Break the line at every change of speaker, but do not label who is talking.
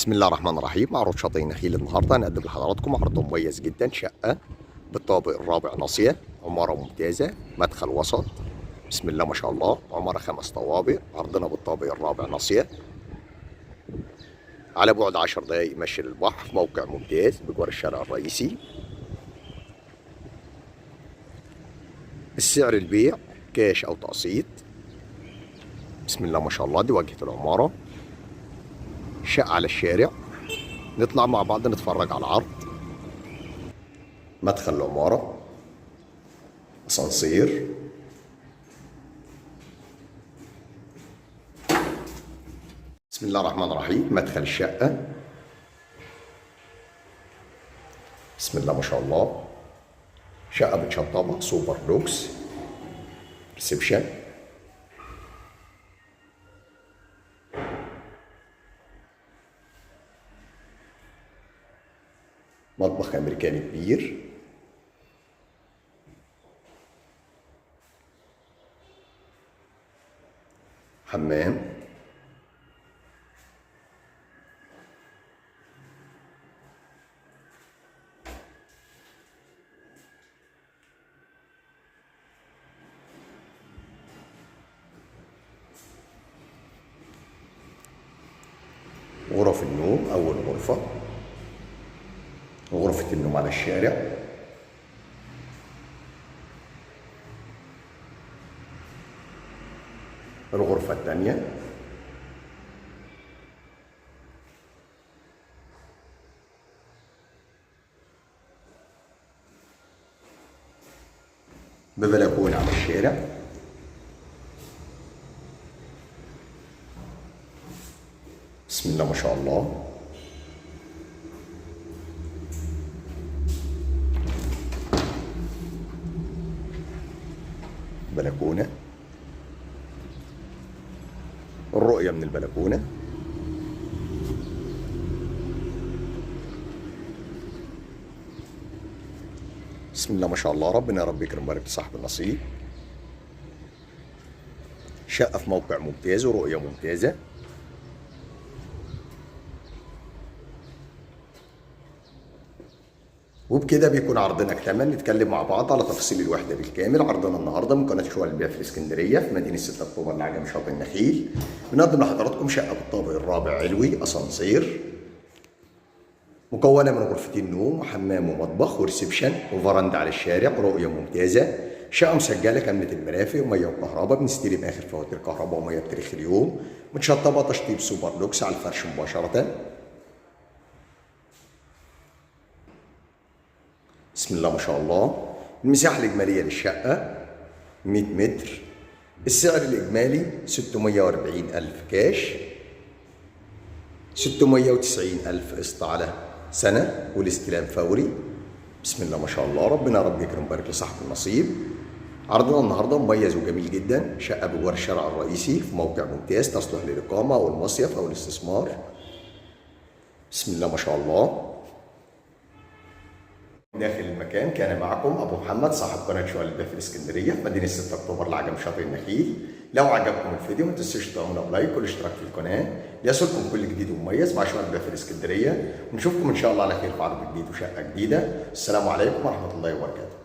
بسم الله الرحمن الرحيم. معروض شاطئ النخيل النهارده هنقدم لحضراتكم عرض مميز جدا. شقه بالطابق الرابع ناصيه، عماره ممتازه، مدخل وسط، بسم الله ما شاء الله، عماره 5 طوابق، عرضنا بالطابق الرابع ناصيه، على بعد 10 دقائق مشي للبحر، في موقع ممتاز بجوار الشارع الرئيسي. السعر البيع كاش او تقسيط. بسم الله ما شاء الله، دي واجهه العماره، شقه على الشارع. نطلع مع بعض نتفرج على العرض. مدخل العمارة، أسانسير، بسم الله الرحمن الرحيم. مدخل الشقة، بسم الله ما شاء الله، شقة متشطبة سوبر لوكس. ريسبشن، مطبخ أمريكاني كبير، حمام، غرف النوم. أول غرفة، غرفة النوم على الشارع. الغرفة الثانية، ببلكونة على الشارع. بسم الله ما شاء الله، بلكونة، الرؤية من البلكونة. بسم الله ما شاء الله، ربنا يا رب يكرم ويبارك لصاحب النصيب. شقة في موقع ممتاز ورؤية ممتازة. وبكده بيكون عرضنا اكتمل. نتكلم مع بعض على تفاصيل الوحده بالكامل. عرضنا النهارده من قناه شقق للبيع في الاسكندريه في مدينه 6 اكتوبر لعجم شاطئ النخيل. بنقدم لحضراتكم شقه بالطابق الرابع علوي، اسانسير، مكونه من غرفتين نوم وحمام ومطبخ وريسبشن وفرندا على الشارع، رؤيه ممتازه. شقه مسجله كامله المرافق وميه وكهرباء، بنستلم اخر فواتير كهرباء وميه بتاريخ اليوم. متشطبه تشطيب سوبر لوكس على الفرش مباشره. بسم الله ما شاء الله. المساحة الإجمالية للشقة 100 متر. السعر الإجمالي 640,000 كاش، 690,000 قسط على سنة، والاستلام فوري. بسم الله ما شاء الله، ربنا يا رب يكرم ويبارك لصاحب النصيب. عرضنا النهارده مميز وجميل جدا. شقة بجوار الشارع الرئيسي في موقع ممتاز، تصلح للإقامة أو المصيف أو الاستثمار. بسم الله ما شاء الله. داخل المكان كان معكم ابو محمد صاحب قناه شقق للبيع في الاسكندريه في مدينه 6 اكتوبر لعجم شاطئ النخيل. لو عجبكم الفيديو ما تنسوش تدعمونا بلايك والاشتراك في القناه ليصلكم كل جديد ومميز مع شقق للبيع في الاسكندريه. ونشوفكم ان شاء الله على خير في عرض جديد وشقه جديده. السلام عليكم ورحمه الله وبركاته.